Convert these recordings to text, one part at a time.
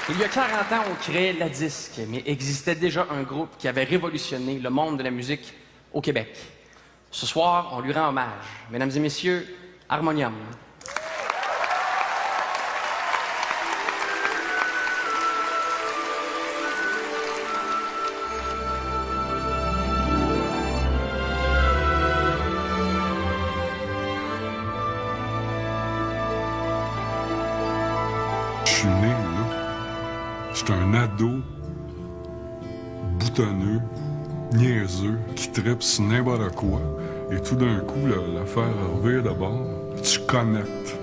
Il y a 40 ans, on créait La Disque, mais existait déjà un groupe qui avait révolutionné le monde de la musique au Québec. Ce soir, on lui rend hommage. Mesdames et messieurs, Harmonium. Je suis né, là. J'étais un ado, boutonneux, niaiseux, qui tripe sur n'importe quoi. Et tout d'un coup, l'affaire revient d'abord. Tu connectes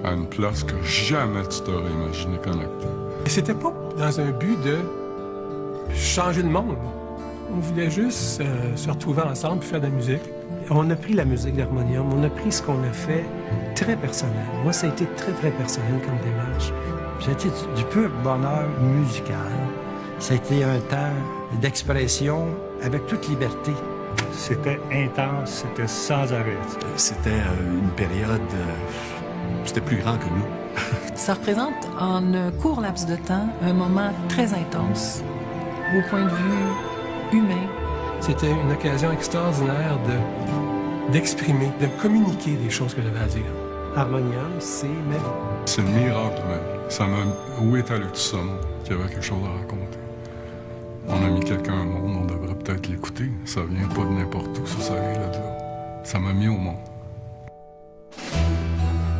à une place que jamais tu t'aurais imaginé connecter. Et c'était pas dans un but de changer le monde. On voulait juste se retrouver ensemble et faire de la musique. On a pris la musique d'Harmonium, on a pris ce qu'on a fait très personnel. Moi, ça a été très, très personnel comme démarche. Ça a été du pur bonheur musical. Ça a été un temps d'expression avec toute liberté. C'était intense, c'était sans arrêt. C'était une période... c'était plus grand que nous. Ça représente, en un court laps de temps, un moment très intense, au point de vue humain. C'était une occasion extraordinaire d'exprimer, de communiquer des choses que j'avais à dire. Harmonium, c'est ma vie. C'est le miracle de ma vie. Ça m'a... Où est allé tout ça, moi, qu'il y avait quelque chose à raconter? On a mis quelqu'un au monde, on devrait peut-être l'écouter. Ça vient pas de n'importe où, ça vient de là. Ça m'a mis au monde.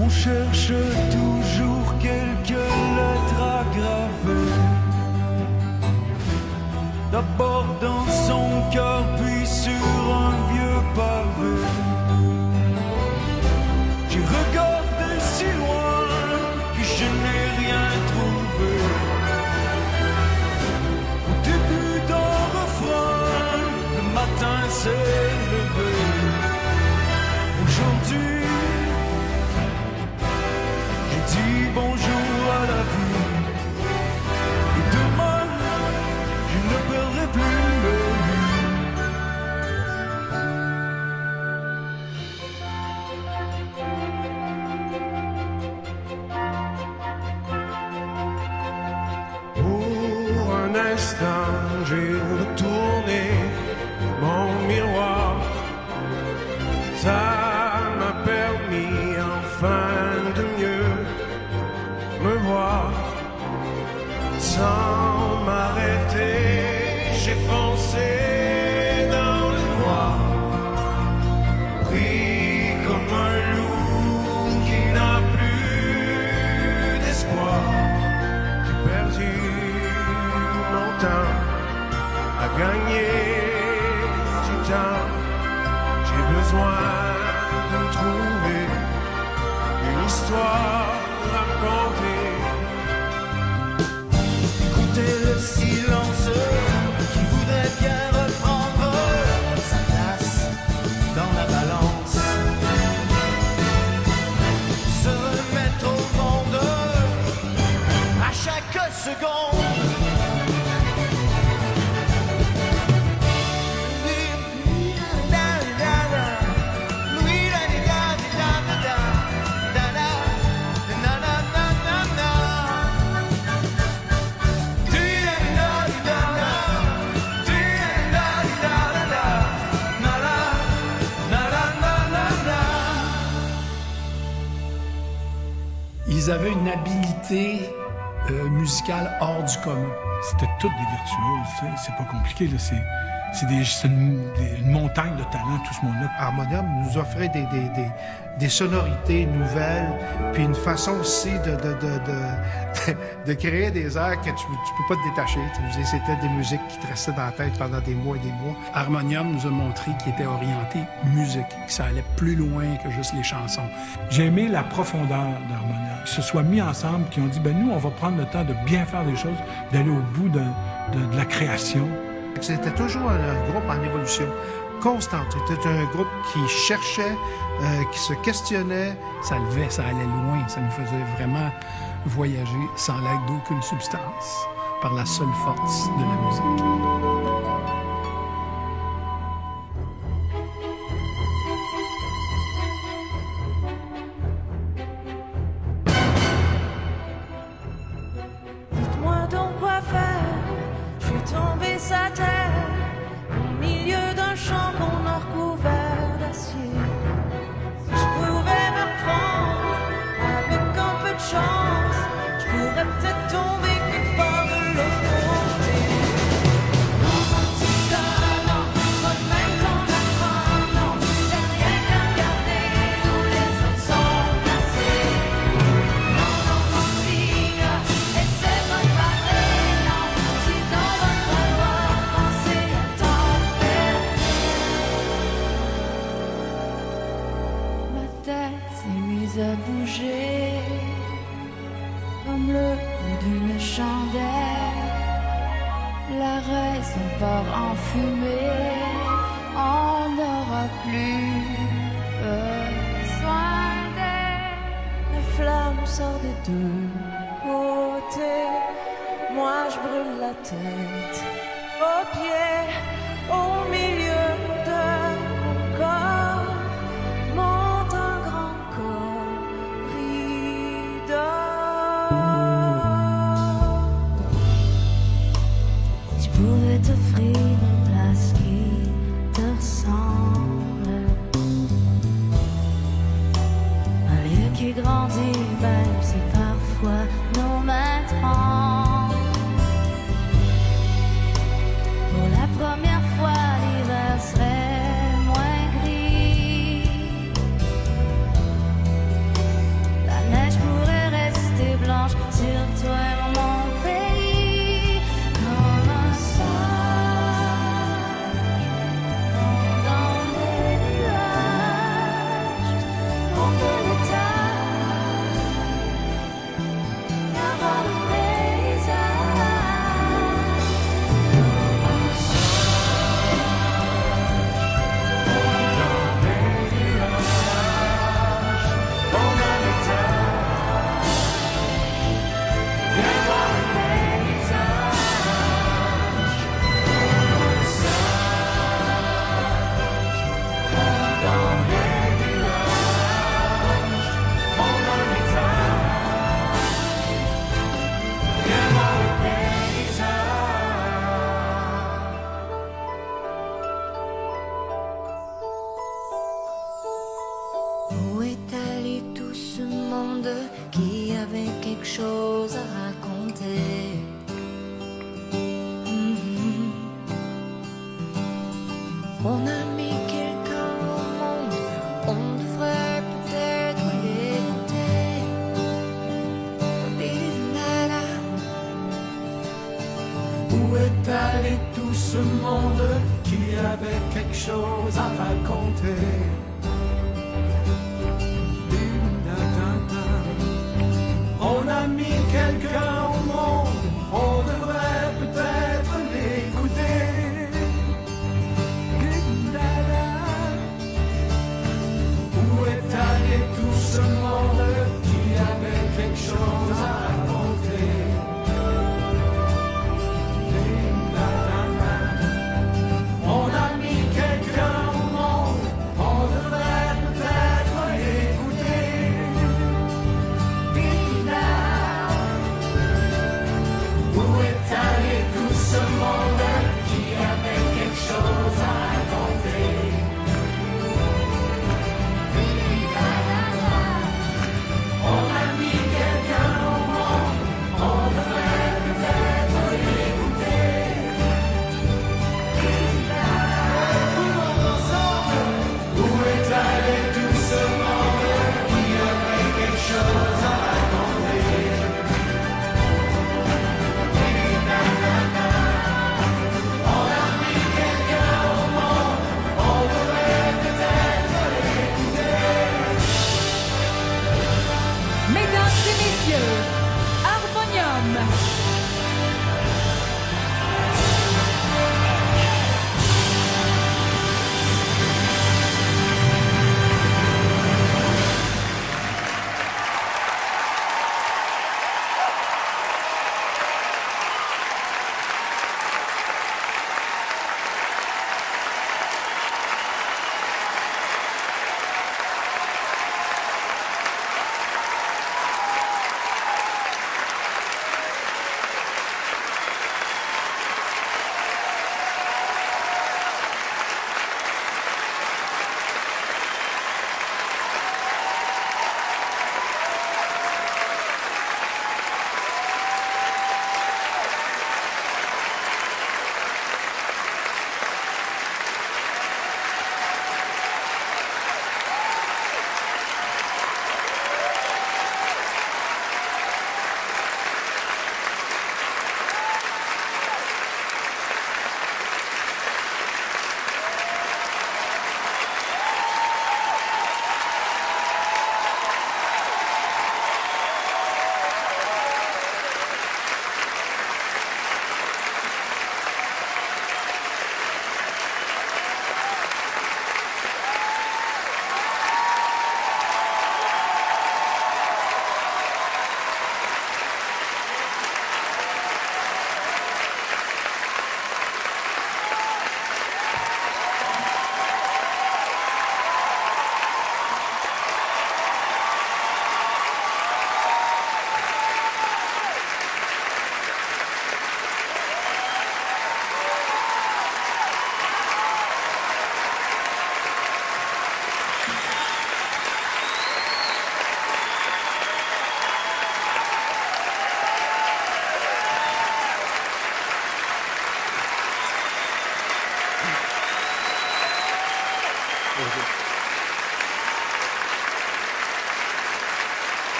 On cherche toujours quelques lettres à graver. D'abord dans son cœur, puis sur un vieux pavé. J'ai regardé si loin que je n'ai rien trouvé. Au début d'un refrain, le matin s'est levé. Aujourd'hui, je dis bonjour à la vie. Et demain, je ne perdrai plus le Pour un instant, j'ai retourné mon miroir. Ça m'a permis enfin de mieux me voir. Sans m'arrêter, j'ai foncé dans le noir. Pris comme un loup qui n'a plus d'espoir. J'ai perdu mon temps à gagner du temps. J'ai besoin de trouver une histoire à raconter. Écoutez le silence qui voudrait bien reprendre sa place dans la balance. Se remettre au monde à chaque seconde. Ils avaient une habileté musicale hors du commun. C'était toutes des virtuoses, tu sais. C'est pas compliqué, là. C'est une montagne de talent, tout ce monde-là. Harmonium nous offrait des sonorités nouvelles, puis une façon aussi de créer des airs que tu peux pas te détacher. C'était des musiques qui te restaient dans la tête pendant des mois et des mois. Harmonium nous a montré qu'il était orienté musique, que ça allait plus loin que juste les chansons. J'ai aimé la profondeur d'Harmonium. Ils se soient mis ensemble, qui ont dit, ben nous, on va prendre le temps de bien faire des choses, d'aller au bout de la création. C'était toujours un groupe en évolution constante. C'était un groupe qui cherchait, qui se questionnait. Ça levait, ça allait loin, ça nous faisait vraiment voyager sans l'aide d'aucune substance, par la seule force de la musique. Dites-moi de et son port en fumée, on n'aura plus besoin d'elle. La flamme sort des deux côtés, moi je brûle la tête aux pieds, au milieu de mon corps monte un grand corridor. Si je pouvais t'offrir une place qui te ressemble, un lieu qui grandit même si parfois nos mains tremblent. Pour la première fois, l'hiver serait moins gris. La neige pourrait rester blanche sur toi et mon pays. Comme un sage dans les nuages. Pour que le temps avant le paysage. Où est allé tout ce monde qui avait quelque chose à raconter? On a mis quelqu'un au monde, on devrait peut-être l'écouter. Où est allé tout ce monde qui avait quelque chose à raconter? On a mis quelqu'un au monde, on devrait peut-être l'écouter. Où est allé tout ce monde qui avait quelque chose à raconter? On a mis quelqu'un au monde, on devrait peut-être l'écouter.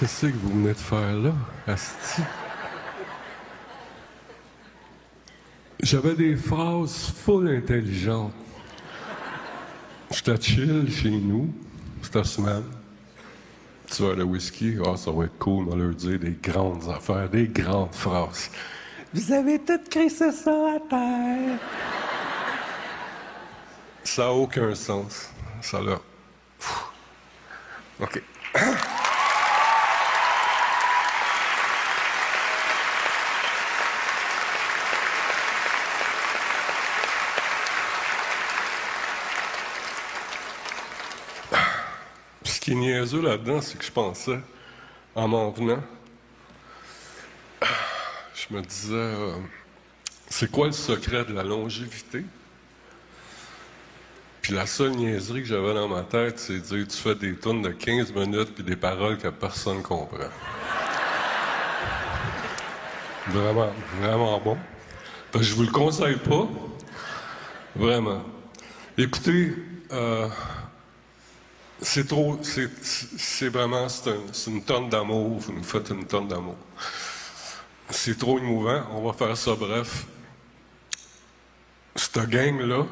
Qu'est-ce que vous venez de faire là, asti? J'avais des phrases full intelligentes. J'étais chill chez nous, cette semaine. Tu vois, le whisky, ça va être cool, on va leur dire des grandes affaires, des grandes phrases. Vous avez tout crissé ça à terre. Ça n'a aucun sens. Ça là. OK. Ce qui est niaiseux là-dedans, c'est que je pensais, en m'en venant, je me disais, c'est quoi le secret de la longévité? Puis la seule niaiserie que j'avais dans ma tête, c'est de dire, tu fais des tunes de 15 minutes puis des paroles que personne comprend. Vraiment, vraiment bon. Parce que je vous le conseille pas. Vraiment. Écoutez, c'est trop, c'est vraiment, c'est une tonne d'amour. Vous nous faites une tonne d'amour. C'est trop émouvant. On va faire ça bref. Cette gang-là,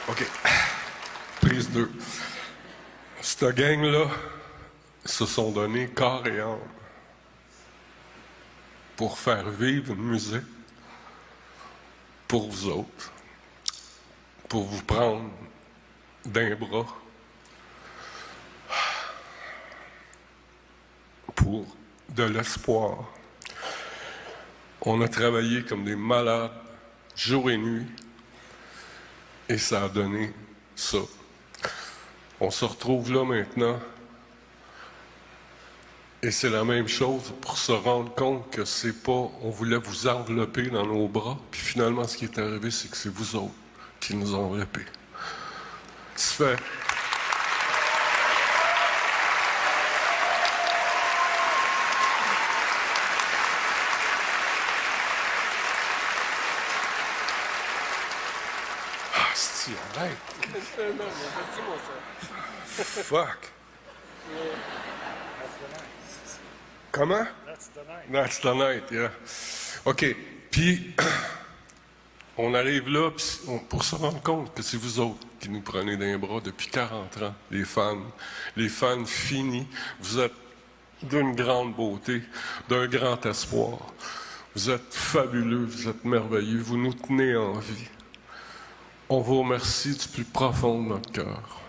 OK. Prise 2. Cette gang-là se sont donnés corps et âme pour faire vivre une musique pour vous autres, pour vous prendre d'un bras, pour de l'espoir. On a travaillé comme des malades, jour et nuit, et ça a donné ça. On se retrouve là maintenant, et c'est la même chose pour se rendre compte que c'est pas, on voulait vous envelopper dans nos bras, puis finalement ce qui est arrivé, c'est que c'est vous autres qui nous ont enveloppés. Ça fait. Ah, c'est arrête. Fuck. Comment? That's the night, yeah. OK. Puis, on arrive là pour se rendre compte que c'est vous autres qui nous prenez d'un bras depuis 40 ans, les fans finis. Vous êtes d'une grande beauté, d'un grand espoir. Vous êtes fabuleux, vous êtes merveilleux, vous nous tenez en vie. On vous remercie du plus profond de notre cœur.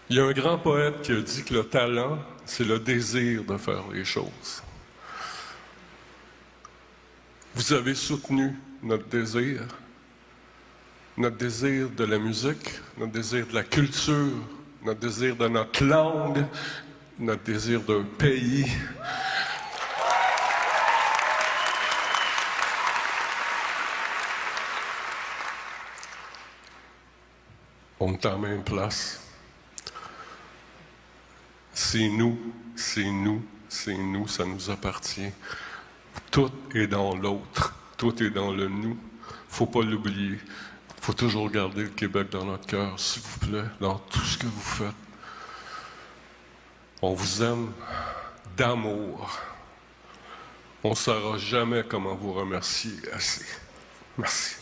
Il y a un grand poète qui a dit que le talent, c'est le désir de faire les choses. Vous avez soutenu notre désir de la musique, notre désir de la culture, notre désir de notre langue, notre désir d'un pays. On est en même place. C'est nous, c'est nous, c'est nous, ça nous appartient. Tout est dans l'autre, tout est dans le nous. Faut pas l'oublier. Faut toujours garder le Québec dans notre cœur, s'il vous plaît, dans tout ce que vous faites. On vous aime d'amour. On ne saura jamais comment vous remercier assez. Merci.